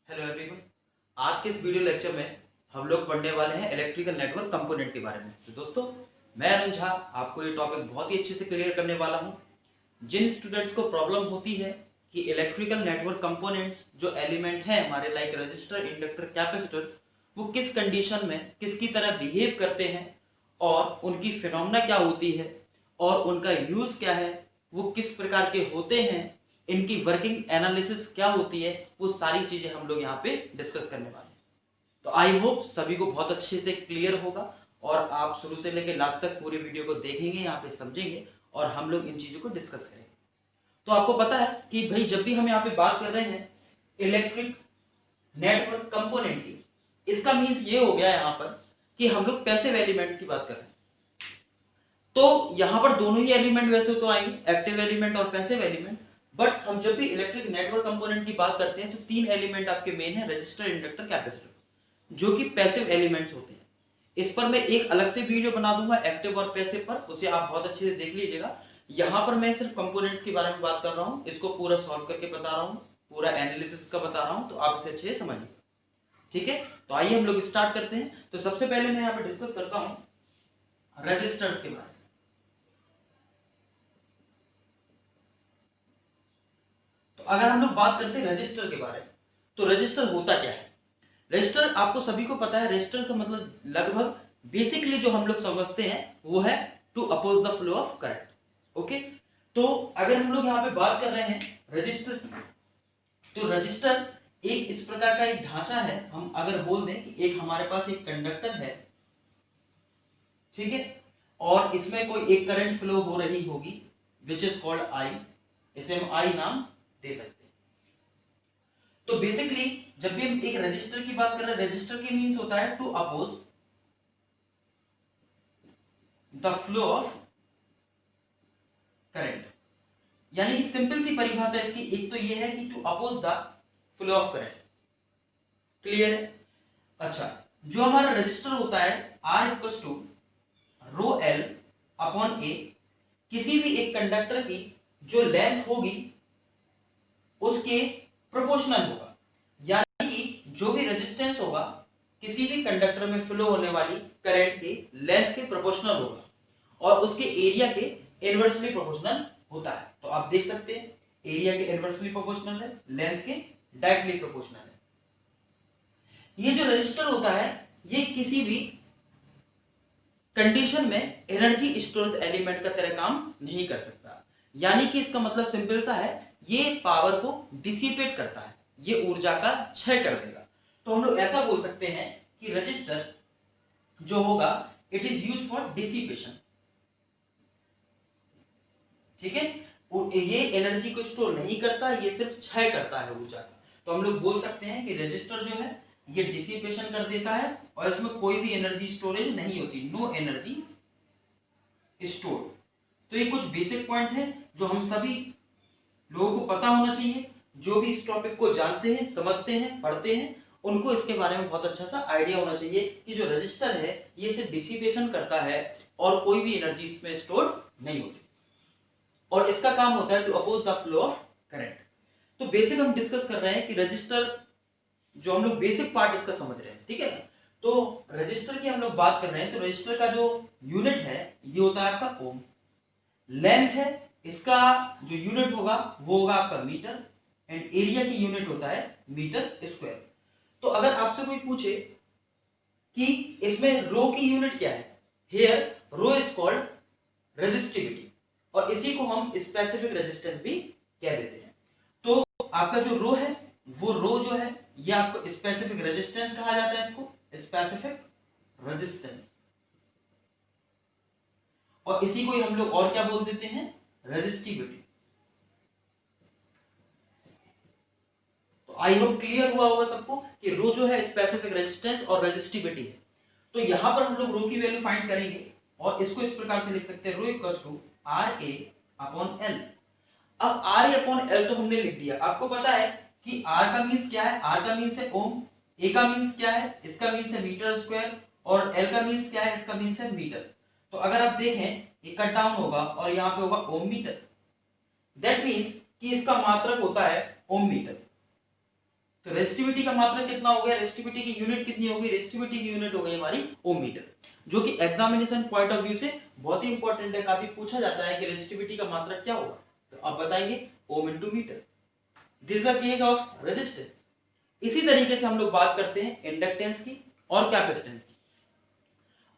Hello everyone. आज के इस वीडियो लेक्चर में हम लोग पढ़ने वाले हैं इलेक्ट्रिकल नेटवर्क कंपोनेंट के बारे में। तो दोस्तों, मैं अरुण झा आपको ये टॉपिक बहुत ही अच्छे से क्लियर करने वाला हूँ। जिन स्टूडेंट्स को प्रॉब्लम होती है कि इलेक्ट्रिकल नेटवर्क कंपोनेंट्स जो एलिमेंट हैं हमारे लाइक रजिस्टर, इंडक्टर, कैपेसिटर, वो किस कंडीशन में किसकी तरह बिहेव करते हैं और उनकी फिनोमेना क्या होती है और उनका यूज क्या है, वो किस प्रकार के होते हैं, इनकी वर्किंग एनालिसिस क्या होती है, वो सारी चीजें हम लोग यहाँ पे डिस्कस करने वाले हैं। तो आई होप सभी को बहुत अच्छे से क्लियर होगा और आप शुरू से लेकर लास्ट तक पूरे वीडियो को देखेंगे, यहाँ पे समझेंगे और हम लोग इन चीजों को डिस्कस करेंगे। तो आपको पता है कि भाई जब भी हम यहाँ पे बात कर रहे हैं इलेक्ट्रिक नेटवर्क कंपोनेंट की, इसका मीन्स ये हो गया यहाँ पर कि हम लोग पैसिव एलिमेंट्स की बात कर रहे हैं। तो यहाँ पर दोनों ही एलिमेंट वैसे तो आएंगे, एक्टिव एलिमेंट और पैसिव एलिमेंट। बट हम जब भी इलेक्ट्रिक नेटवर्क कंपोनेंट की बात करते हैं तो तीन एलिमेंट आपके मेन है, रजिस्टर, इंडक्टर, कैपेसिटर, जो कि पैसिव एलिमेंट्स होते हैं। इस पर मैं एक अलग से वीडियो बना दूंगा एक्टिव और पैसिव पर, उसे आप बहुत अच्छे से देख लीजिएगा। यहाँ पर मैं सिर्फ कंपोनेंट्स के बारे में बात कर रहा हूँ, इसको पूरा सॉल्व करके बता रहा हूँ, पूरा एनालिसिस का बता रहा हूँ, तो आप इसे अच्छे से समझिए। ठीक है, तो आइए हम लोग स्टार्ट करते हैं। तो सबसे पहले मैं यहाँ पर डिस्कस करता हूँ रजिस्टर्स के बारे में। तो अगर हम लोग बात करते हैं रजिस्टर के बारे में, तो रजिस्टर होता क्या है? रजिस्टर आपको सभी को पता है, रजिस्टर का मतलब लगभग बेसिकली जो हम लोग समझते हैं वो है to oppose the flow of current. Okay, तो अगर हम लोग यहाँ पे बात कर रहे हैं रजिस्टर की, तो रजिस्टर एक इस प्रकार का एक ढांचा है। हम अगर बोल दें कि एक हमारे पास एक कंडक्टर है, ठीक है, और इसमें कोई एक करंट फ्लो हो रही होगी विच इज कॉल्ड आई, इसे हम आई नाम दे सकते हैं। तो बेसिकली जब भी हम एक रजिस्टर की बात कर रहे हैं, रजिस्टर की मींस होता है to oppose the flow of current. यानी कि सिंपल सी परिभाषा इसकी एक तो ये है कि to oppose the flow of current. Clear है? अच्छा, जो हमारा रजिस्टर होता है R equal to rho L upon A, किसी भी एक कंडक्टर की जो लेंथ होगी उसके प्रोपोर्शनल होगा। यानी कि जो भी रेजिस्टेंस होगा किसी भी कंडक्टर में फ्लो होने वाली करंट के लेंथ के प्रोपोर्शनल होगा और उसके एरिया के इनवर्सली प्रोपोर्शनल होता है। तो आप देख सकते हैं एरिया के इनवर्सली प्रोपोर्शनल है, लेंथ के डायरेक्टली प्रोपोर्शनल है। ये जो रजिस्टर होता है ये किसी भी कंडीशन में एनर्जी स्टोरेज एलिमेंट का तरह काम नहीं कर सकता। यानी कि इसका मतलब सिंपल सा है, ये पावर को डिसिपेट करता है, ये ऊर्जा का क्षय कर देगा। तो हम लोग ऐसा बोल सकते हैं कि रजिस्टर जो होगा it is used for dissipation. ठीक है, ये एनर्जी को स्टोर नहीं करता, ये सिर्फ क्षय करता है ऊर्जा का। तो हम लोग बोल सकते हैं कि रजिस्टर जो है ये डिसिपेशन कर देता है और इसमें कोई भी एनर्जी स्टोरेज नहीं होती, नो एनर्जी स्टोर। तो ये कुछ बेसिक पॉइंट है जो हम सभी लोगों को पता होना चाहिए। जो भी इस टॉपिक को जानते हैं, समझते हैं, पढ़ते हैं, उनको इसके बारे में बहुत अच्छा सा आइडिया होना चाहिए कि जो रजिस्टर है ये सिर्फ डिसिपेशन करता है और कोई भी एनर्जी इसमें स्टोर नहीं होती और इसका काम होता है to oppose the flow of current. तो बेसिक हम डिस्कस कर रहे हैं कि रजिस्टर जो हम लोग बेसिक पार्ट इसका समझ रहे हैं, ठीक है। तो रजिस्टर की हम लोग बात कर रहे हैं, तो रजिस्टर का जो यूनिट है ये होता है आपका ओम। लेंथ है, इसका जो यूनिट होगा वो होगा आपका मीटर एंड एरिया की यूनिट होता है मीटर स्क्वायर। तो अगर आपसे कोई पूछे कि इसमें रो की यूनिट क्या है, here rho is called resistivity और इसी को हम स्पेसिफिक रेजिस्टेंस भी कह देते हैं। तो आपका जो रो है वो रो जो है ये आपको स्पेसिफिक रेजिस्टेंस कहा जाता है, इसको स्पेसिफिक रेजिस्टेंस, और इसी को हम लोग और क्या बोल देते हैं, रेजिस्टिविटी। तो आई होप क्लियर हुआ होगा सबको कि रो जो है स्पेसिफिक रेजिस्टेंस और रेजिस्टिविटी है। तो यहां पर हम लोग रो की वैल्यू फाइंड करेंगे और इसको इस प्रकार से लिख सकते हैं, rho equal to R A upon L. अब आर ए अपॉन एल तो हमने लिख दिया, आपको पता है कि आर का मीन्स क्या है, आर का मीन्स है ओम, ए का मीन्स क्या है, इसका मीन्स है मीटर स्क्वायर और एल का मीन्स क्या है, इसका मीन्स है मीटर। तो अगर आप देखें ये कट डाउन होगा और यहाँ पे होगा ओम मीटर, दैट मीन्स कि इसका मात्रक होता है ओम मीटर। तो रेजिस्टिविटी का मात्रक कितना हो गया, रेजिस्टिविटी की यूनिट कितनी होगी, रेजिस्टिविटी की यूनिट हो गई हमारी ओम मीटर, जो कि एग्जामिनेशन पॉइंट ऑफ व्यू से बहुत ही इंपॉर्टेंट है। काफी पूछा जाता है कि रेजिस्टिविटी का मात्रक क्या होगा, तो आप बताएंगे ohm into metre. This is the case of resistance. इसी तरीके से हम लोग बात करते हैं इंडक्टेंस की और कैपेसिटेंस की।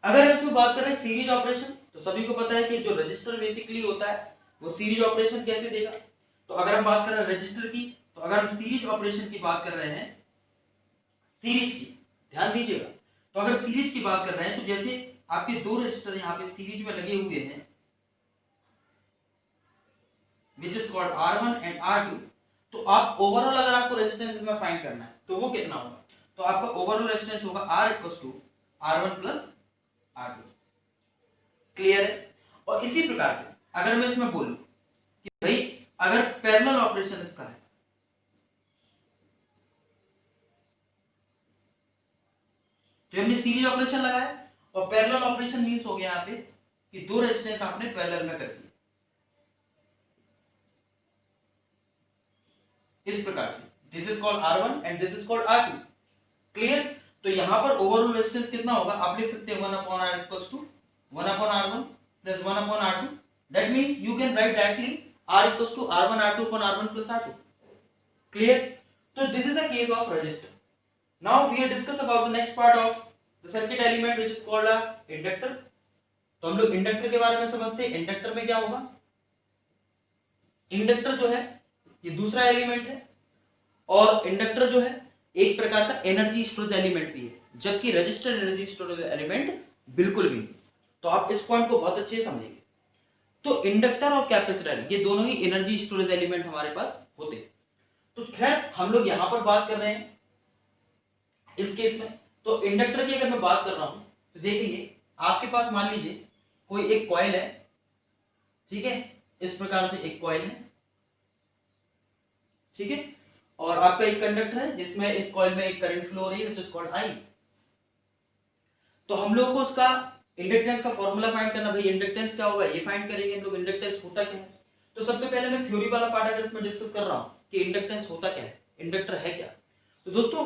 अगर हम इसमें बात करें सीरीज ऑपरेशन, तो सभी को पता है कि जो रजिस्टर बेसिकली होता है वो सीरीज ऑपरेशन कैसे देगा। तो अगर हम बात कर रहे हैं रजिस्टर की, तो अगर हम सीरीज ऑपरेशन की बात कर रहे हैं, सीरीज की, ध्यान दीजिएगा, तो अगर सीरीज की बात कर रहे हैं तो जैसे आपके दो रजिस्टर यहाँ पे सीरीज में लगे हुए हैं, which is called R1 and R2, तो आप ओवरऑल अगर आपको रेजिस्टेंस में फाइंड करना है तो वो कितना होगा, तो आपका ओवरऑल रेजिस्टेंस होगा R equals to R1 plus R2। Clear है। और इसी प्रकार से अगर मैं इसमें बोलूं कि भाई अगर पैरेलल ऑपरेशन इसका है, तो हमने सीरीज ऑपरेशन लगाया और पैरेलल ऑपरेशन मींस हो गया यहाँ पे कि दो रेजिस्टेंस आपने पैरेलल में कर दिए, इस प्रकार से this is called R1 and this is called R2। Clear. तो यहां पर ओवरऑल रेजिस्टेंस कितना होगा, आप लिख सकते हैं 1 upon R equals to 1 upon R1 plus 1 upon R2। That means you can write directly R equals to R1 R2 upon R1 plus R2। Clear. तो this is the case of register. Now we will discuss about the next part of the circuit element which is called a inductor. तो हम लोग inductor के बारे में समझते हैं। Inductor में क्या होगा, इंडक्टर जो है ये दूसरा एलिमेंट है और इंडक्टर जो है एक प्रकार का एनर्जी स्टोरेज एलिमेंट भी है, जबकि रजिस्टर एनर्जी स्टोरेज एलिमेंट बिल्कुल भी नहीं। तो आप इस पॉइंट को बहुत अच्छे से समझेंगे। तो इंडक्टर और कैपेसिटर ये दोनों ही एनर्जी स्टोरेज एलिमेंट हमारे पास होते हैं। तो खैर हम लोग यहां पर बात कर रहे हैं इस केस में। तो इंडक्टर की अगर मैं बात कर रहा हूं तो देखेंगे आपके पास मान लीजिए कोई एक कॉइल है, ठीक है, इस प्रकार से एक कॉइल है, ठीक है, और आपका एक कंडक्टर है जिसमें इस कॉइल में एक करंट फ्लो हो रही है व्हिच इज कॉल्ड I। तो हम लोग को उसका इंडक्टेंस का फॉर्मूला फाइंड करना, भाई इंडक्टेंस क्या होगा ये फाइंड करेंगे हम लोग। इंडक्टेंस होता क्या है, तो सबसे पहले मैं थ्योरी वाला पार्ट अगर इसमें डिस्कस कर रहा हूं कि इंडक्टेंस होता क्या है, इंडक्टर है क्या। तो दोस्तों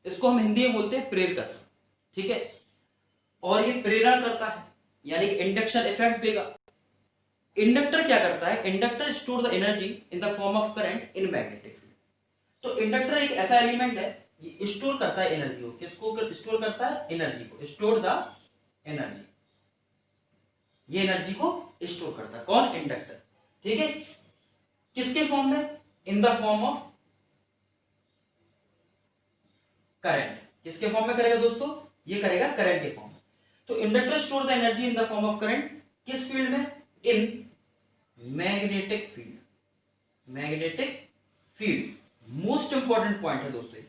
इसको हम हिंदी में बोलते हैं प्रेरक, ठीक है, और ये प्रेरण करता है यानी कि इंडक्शन इफेक्ट देगा। इंडक्टर क्या करता है, inductor store the energy in the form of current in magnetic field. तो इंडक्टर एक ऐसा एलिमेंट है ये स्टोर करता है एनर्जी को। किसको स्टोर करता है, एनर्जी को, स्टोर द एनर्जी, ये एनर्जी को स्टोर करता है कौन, इंडक्टर, ठीक है। किसके फॉर्म में, इन द फॉर्म ऑफ करंट। किसके फॉर्म में करेगा दोस्तों, ये करेगा करंट के फॉर्म में। तो inductor store the energy in the form of current, किस फील्ड में, इन magnetic field. Magnetic field most important point है दोस्तों।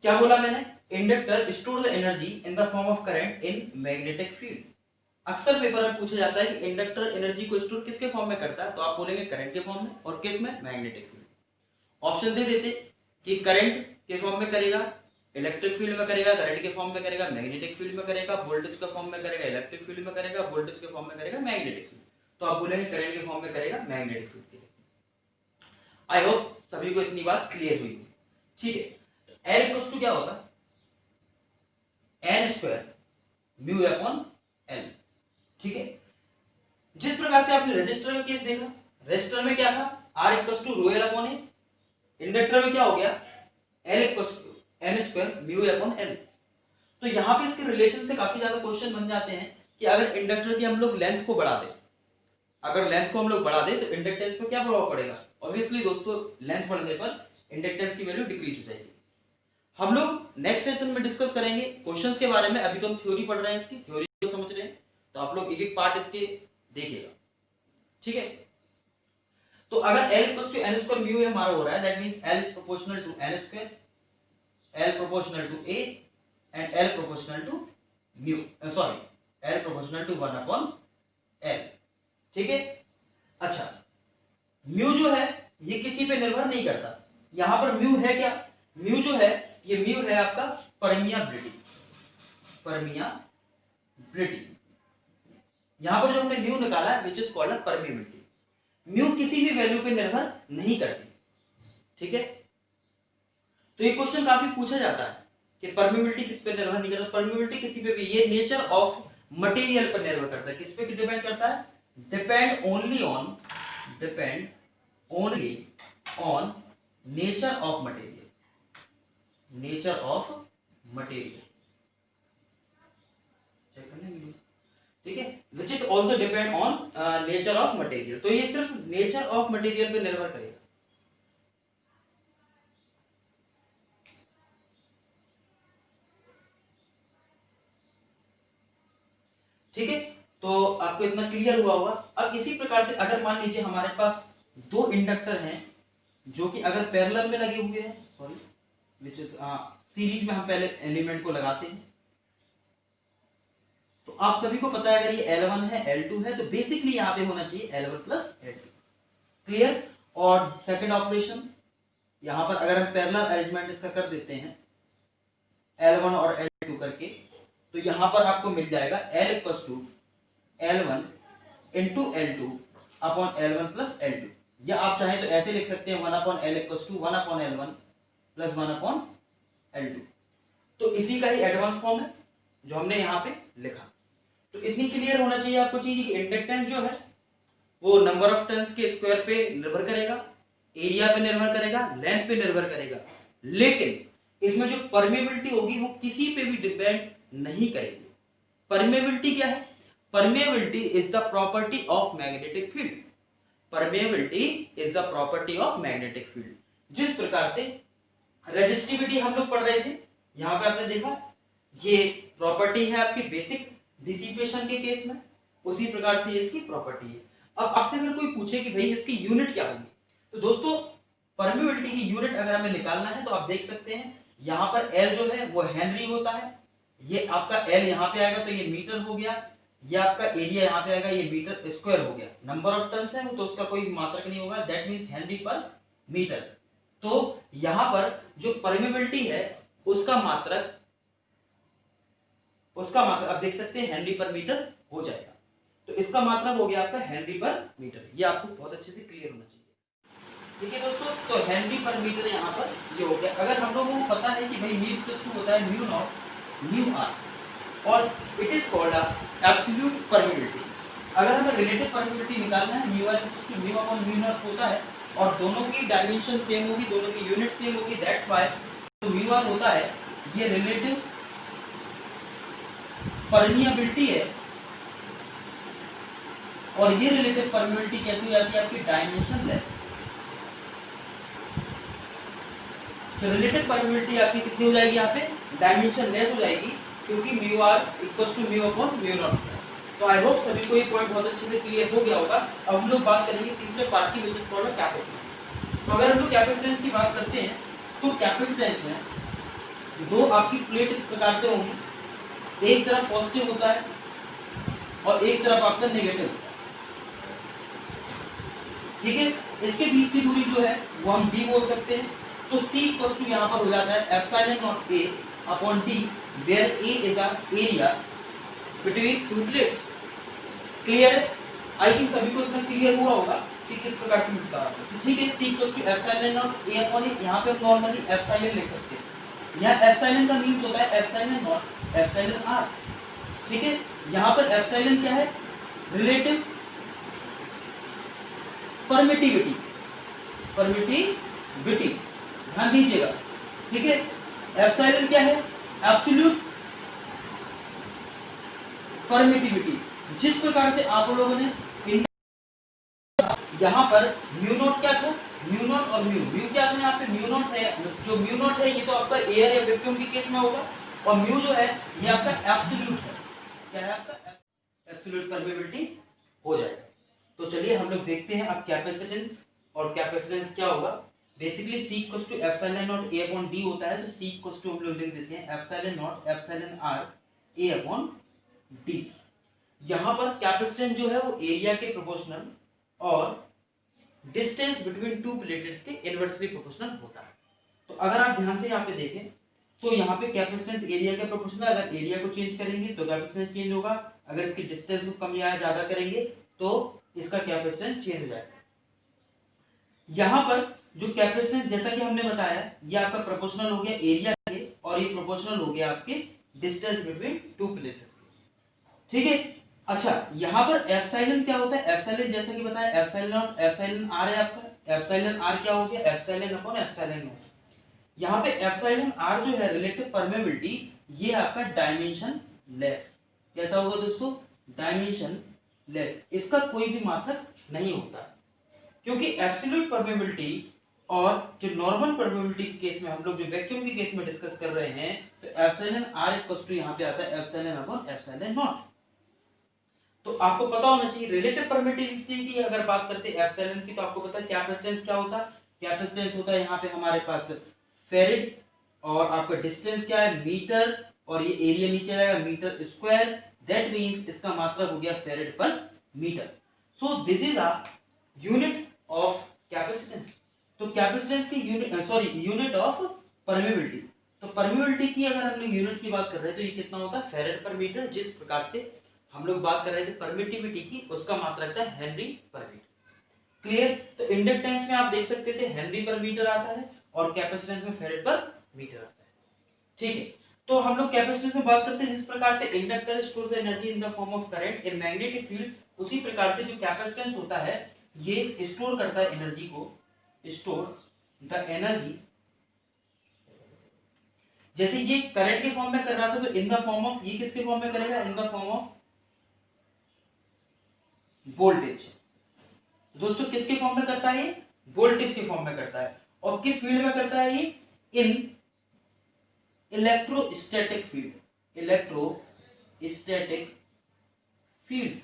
क्या बोला मैंने, inductor store the energy in the form of current in magnetic field. अक्सर पेपर में पूछा जाता है कि इंडक्टर एनर्जी को स्टोर किसके फॉर्म में करता है, तो आप बोलेंगे करंट के फॉर्म में, और किस में, मैग्नेटिक फील्ड। ऑप्शन दे देते कि करंट के फॉर्म में करेगा, इलेक्ट्रिक फील्ड में करेगा, करंट के फॉर्म में करेगा, मैग्नेटिक फील्ड में करेगा, वोल्टेज के फॉर्म में करेगा, इलेक्ट्रिक फील्ड में करेगा, वोल्टेज के फॉर्म में करेगा, मैग्नेटिक फील्ड। तो आप बोलेंगे करंट के फॉर्म में करेगा, मैग्नेटिक फील्ड के। आई होप सभी को इतनी बात क्लियर हुई, ठीक है। तो L इक्वल्स टू क्या होता है, n square mu upon L, ठीक है। जिस प्रकार से आपने रजिस्टर में केस देखा, रजिस्टर में क्या था, R equals to rho L upon A। Inductor में क्या हो गया, L equals to n square mu upon L। तो यहाँ पे इसके रिलेशन से काफी ज्यादा क्वेश्चन बन जाते हैं कि अगर इंडक्टर की हम लोग लेंथ को बढ़ा दें, अगर लेंथ को हम लोग बढ़ा दें तो इंडक्टेंस पर क्या प्रभाव पड़ेगा। ऑब्वियसली दोस्तों लेंथ बढ़ने पर इंडक्टेंस की वैल्यू डिक्रीज हो जाएगी। हम लोग नेक्स्ट सेशन में डिस्कस करेंगे क्वेश्चंस के बारे में। अभी तो हम थ्योरी पढ़ रहे हैं, इसकी थ्योरी को समझ रहे हैं, तो आप लोग एक एक पार्ट इसके देखिएगा, ठीक है। तो अगर L equals to n square mu हमारा हो रहा है, that means L is proportional to n square, L proportional to A and L proportional to mu, sorry L proportional to 1 upon L, ठीक है। अच्छा, म्यू जो है ये किसी पे निर्भर नहीं करता। यहां पर म्यू है क्या, म्यू जो है ये म्यू है आपका परमियाबिलिटी, परमियाबिलिटी। यहां पर जो हमने म्यू निकाला है which is called permeability. Mu किसी भी वैल्यू पे निर्भर नहीं करती, ठीक है। तो ये क्वेश्चन काफी पूछा जाता है कि परमेबिलिटी किस पे निर्भर नहीं करता, परमेबिलिटी किसी पे भी, ये नेचर ऑफ मटेरियल पर निर्भर करता है। किस पे डिपेंड करता है? Depend only on nature of material, nature of material, check करना है, ठीक है, which is also depend on nature of material. तो ये सिर्फ नेचर ऑफ मटेरियल पे निर्भर करेगा। ठीक है, तो आपको इतना क्लियर हुआ होगा। अब इसी प्रकार से अगर मान लीजिए हमारे पास दो इंडक्टर हैं जो कि अगर पैरेलल में लगे हुए हैं, सॉरी विच इज सीरीज में हम पहले एलिमेंट को लगाते हैं, तो आप सभी को पता है अगर ये L1 है L2 है तो बेसिकली यहाँ पे होना चाहिए L1 प्लस L2, क्लियर। और सेकंड ऑपरेशन यहाँ पर अगर हम पैरेलल अरेंजमेंट इसका कर देते हैं L1 और L2 करके, तो यहाँ पर आपको मिल जाएगा L equals to L1 into L2 upon L1 plus L2, या आप चाहें तो ऐसे लिख सकते हैं 1 upon L equals to 1 upon L1 plus 1 upon L2। तो इसी का ही एडवांस फॉर्म है जो हमने यहाँ पे लिखा। तो इतनी क्लियर होना चाहिए आपको चीज कि इंडक्टेंस जो है वो नंबर ऑफ टर्न्स के स्क्वायर पे निर्भर करेगा, एरिया पे निर्भर करेगा, लेंथ पे निर्भर करेगा, लेकिन इसमें जो परमेबिलिटी होगी वो किसी पे भी डिपेंड नहीं करेगी। परमेबिलिटी क्या है? Permeability is the property of magnetic field, permeability is the property of magnetic field. जिस प्रकार से रेजिस्टिविटी हम लोग पढ़ रहे थे, यहाँ पे आपने देखा ये प्रॉपर्टी है आपकी बेसिक डिसिपेशन के केस में, उसी प्रकार से इसकी प्रॉपर्टी है। अब आपसे अगर कोई पूछे कि भाई इसकी यूनिट क्या होगी, तो दोस्तों परमेबिलिटी की यूनिट अगर हमें निकालना है तो आप देख सकते हैं यहाँ पर L जो है वो हेनरी होता है, ये आपका L यहाँ पे आएगा तो ये मीटर हो गया, ये आपका एरिया यहाँ पे आएगा ये मीटर स्क्वायर हो गया। नंबर ऑफ टर्न्स है तो उसका कोई मात्रक नहीं होगा, दैट मींस हेनरी पर मीटर। तो यहाँ पर जो परमेबिलिटी है उसका मात्रक अब देख सकते हैं हेनरी पर मीटर हो जाएगा, तो इसका मतलब हो गया आपका हेनरी पर मीटर। ये आपको बहुत अच्छे से क्लियर होना चाहिए, ठीक है दोस्तों। तो हेनरी पर मीटर यहाँ पर ये हो गया। अगर हम लोगों को पता है कि भाई म्यू इक्वल होता है म्यू नॉट म्यू आर और it is called absolute permeability. अगर हमें रिलेटिव परमेबिलिटी निकालना है, mu R equal to mu upon mu naught होता है और दोनों की डायमेंशन सेम होगी, दोनों की यूनिट सेम होगी, दैट्स व्हाई तो म्यू आर होता है ये रिलेटिव परमिएबिलिटी है और ये रिलेटिव परमिएबिलिटी कैसी हो जाती है आपकी डायमेंशन लेस। तो रिलेटिव परमिएबिलिटी आपकी कितनी हो जाएगी यहाँ पे? डायमेंशन लेस हो जाएगी, क्योंकि mu R equals to mu upon mu naught. तो आई होप सभी को ये पॉइंट बहुत अच्छे से क्लियर हो गया होगा। अब हम लोग बात करेंगे तीसरे पार्ट की, विच इज कॉल्ड कैपेसिटेंस। तो अगर हम लोग कैपेसिटेंस की बात करते हैं तो कैपेसिटेंस में दो आपकी प्लेट इस प्रकार से होंगी, एक तरफ पॉजिटिव होता है और एक तरफ आपका नेगेटिव होता है, ठीक है। इसके बीच की दूरी जो है वो हम d बोल सकते हैं। तो c इक्वल टू यहाँ पर हो जाता है epsilon naught a upon d, where a is the area between two plates. Clear है? आई थिंक सभी को इतना क्लियर हुआ होगा कि किस प्रकार से मिलता है। ठीक है, c equal to epsilon naught a upon a, यहाँ पे नॉर्मली एप्सिलॉन लिख सकते हैं। यहाँ एप्सिलॉन का मीन्स होता है एप्सिलॉन नॉट एप्सिलॉन r, ठीक है। यहाँ पर एप्सिलॉन क्या है? रिलेटिव परमिटिविटी, ध्यान दीजिएगा, ठीक है। एप्सिलॉन क्या है? Absolute permittivity. जिस प्रकार से आप लोगों ने यहाँ पर म्यू नॉट क्या था? म्यू नॉट और म्यू क्या था यहाँ पे? म्यू नॉट है, जो म्यू नॉट है ये तो आपका एयर या वैक्यूम के केस में होगा, और म्यू जो है ये आपका एब्सोल्यूट है। क्या है आपका? एब्सोल्यूट परमिटिविटी हो जाएगा। तो चलिए हम लोग देखते हैं अब कैपेसिटेंस। और कैपेसिटेंस क्या होगा? Basically C equals to epsilon naught A upon D होता है, तो C इक्वल्स टू हम लोग लिख देते हैं epsilon not epsilon R A upon D। यहाँ पर कैपेसिटेंस जो है वो एरिया के प्रोपोर्शनल और डिस्टेंस बिटवीन टू प्लेट्स के इनवर्सली प्रोपोर्शनल होता है। तो अगर आप ध्यान से यहाँ पे देखें तो यहाँ पे कैपेसिटेंस एरिया के प्रोपोर्शनल, अगर एरिया को चेंज करेंगे तो कैपेसिटेंस चेंज होगा, अगर इसकी डिस्टेंस को कम या ज्यादा करेंगे तो इसका कैपेसिटेंस चेंज हो जाएगा। यहाँ पर जो कैपेसिटेंस जैसा कि हमने बताया ये आपका प्रोपोर्शनल हो गया एरिया के और ये प्रोपोर्शनल हो गया आपके डिस्टेंस बिटवीन टू प्लेसेस। ठीक है। अच्छा यहाँ पर एप्सिलॉन क्या होता है? एप्सिलॉन जैसा कि बताया एप्सिलॉन एप्सिलॉन आर है आपका। एप्सिलॉन आर क्या हो गया? Epsilon upon epsilon not. यहाँ पे एप्सिलॉन आर जो है रिलेटिव परमेबिलिटी ये आपका डायमेंशन लेस। कैसा होगा दोस्तों? Dimension less. इसका कोई भी मात्रक नहीं होता क्योंकि एब्सोल्यूट परमेबिलिटी और जो नॉर्मल परमेबिलिटी के केस में हम लोग जो वैक्यूम के केस में डिस्कस कर रहे हैं तो एप्सिलॉन आर इक्वल्स टू यहाँ पे आता है एप्सिलॉन अपॉन एप्सिलॉन नॉट। तो आपको पता होना चाहिए रिलेटिव परमिटिविटी की अगर बात करते हैं एप्सिलॉन की तो आपको पता है कैपेसिटेंस क्या होता है? कैपेसिटेंस होता है यहाँ पे हमारे पास फेरेड और आपका डिस्टेंस क्या है? मीटर और ये एरिया नीचे आएगा मीटर स्क्वायर। दैट मींस इसका मात्रक हो गया farad per metre. So this is a unit of capacitance. तो कैपेसिटेंस की यूनिट ऑफ परमेबिलिटी। तो परमेबिलिटी की अगर हम लोग यूनिट की बात कर रहे हैं तो ये कितना होता है? फेरेड पर मीटर। जिस प्रकार से हम लोग बात कर रहे थे परमिटिविटी की उसका मात्रक था हेनरी पर मीटर। क्लियर? तो इंडक्टेंस में आप देख सकते थे हेनरी पर मीटर आता है और कैपेसिटेंस में फेरेड पर मीटर आता है। ठीक है। तो हम लोग कैपेसिटेंस में बात करते हैं जिस प्रकार से inductor store the energy in the form of current in magnetic field, उसी प्रकार से जो कैपेसिटेंस होता है ये स्टोर करता है एनर्जी को, स्टोर द एनर्जी। जैसे ये करंट के फॉर्म में कर रहा था तो इन द फॉर्म ऑफ, ये किसके फॉर्म में करेगा? इन द फॉर्म ऑफ वोल्टेज। दोस्तों किसके फॉर्म में करता है? ये वोल्टेज के फॉर्म में करता है। और किस फील्ड में करता है? ये इन इलेक्ट्रोस्टैटिक फील्ड। Electrostatic field.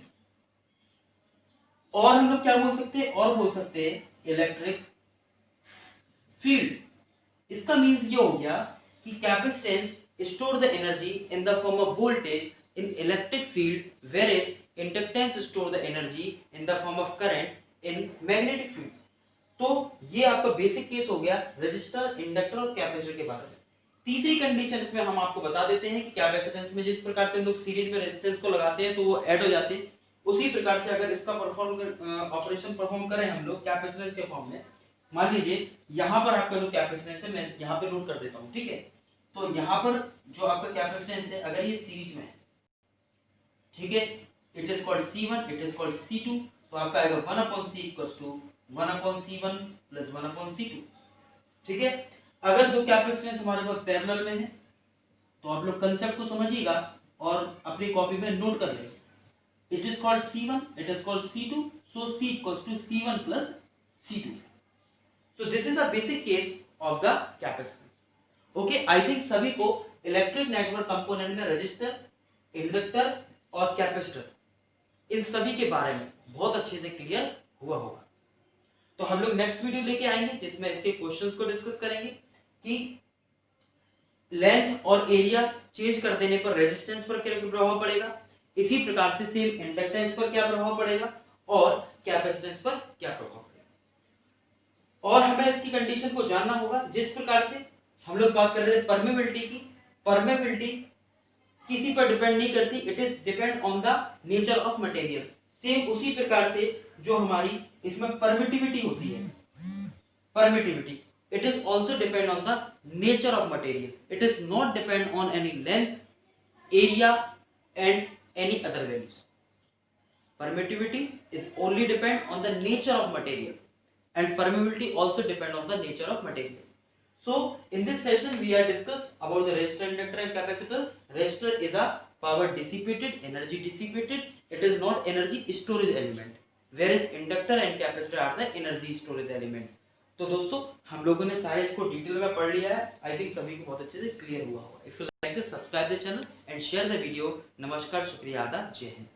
और हम लोग क्या बोल सकते हैं? और बोल सकते हैं इलेक्ट्रिक फील्ड। इसका मीन्स ये हो गया कि capacitance store the energy in the form of voltage in electric field where inductance store the energy in the form of current in magnetic field. तो ये आपका बेसिक केस हो गया रेजिस्टर, इंडक्टर और कैपेसिटर के बारे में। तीसरी कंडीशन इसमें हम आपको बता देते हैं कि कैपेसिटेंस में जिस प्रकार से हम लोग सीरीज में रेजिस्टेंस को लगाते हैं तो वो ऐड हो जाते हैं, उसी प्रकार से अगर इसका ऑपरेशन परफॉर्म करें हम लोग कैपेसिटेंस के फॉर्म में। मान लीजिए यहाँ पर आपका जो कैपेसिटेंस है मैं यहाँ पे नोट कर देता हूँ। ठीक है। तो यहाँ पर जो आपका कैपेसिटेंस है अगर ये सीरीज में है, ठीक है, it is called C1, it is called C2। तो आपका आएगा 1/C equals to 1/C1 plus 1/C2। ठीक है। अगर जो कैपेसिटेंस हमारे पास पैरेलल में है तो आप लोग कंसेप्ट को समझिएगा और अपनी कॉपी में नोट कर लेंगे। It is called C1, it is called C2, so C equals to C1 plus C2। So this is a basic case of the capacitance. Okay, I think सभी को इलेक्ट्रिक नेटवर्क कंपोनेंट में resistor, inductor और capacitor इन सभी के बारे में बहुत अच्छे से क्लियर हुआ होगा। तो हम लोग नेक्स्ट वीडियो लेके आएंगे जिसमें इसके क्वेश्चंस को डिस्कस करेंगे कि लेंथ और एरिया चेंज कर देने पर रेजिस्टेंस पर क्या प्रभाव पड़ेगा, इसी प्रकार से सेम इंडक्टेंस पर क्या प्रभाव पड़ेगा और कैपेसिटेंस पर क्या प्रभाव पड़ेगा। और हमें इसकी कंडीशन को जानना होगा। जिस प्रकार से हम लोग बात कर रहे थे परमेबिलिटी की, परमेबिलिटी किसी पर डिपेंड नहीं करती, it is depend on the nature of material. Same उसी प्रकार से जो हमारी इसमें परमिटिविटी होती है, permittivity it is also depend on the nature of material. It is not depend on any length, area and any other values. Permittivity is only depend on the nature of material and permeability also depend on the nature of material. So in this session we are discussed about the resistor, inductor and capacitor. Resistor is a power dissipated, energy dissipated. It is not energy storage element, whereas inductor and capacitor are the energy storage element. तो दोस्तों हम लोगों ने सारे इसको detail में पढ़ लिया है। आई थिंक सभी को बहुत अच्छे से क्लियर हुआ होगा। If you like this, subscribe the channel and share the video. नमस्कार, शुक्रिया, आदाब, जय हिंद।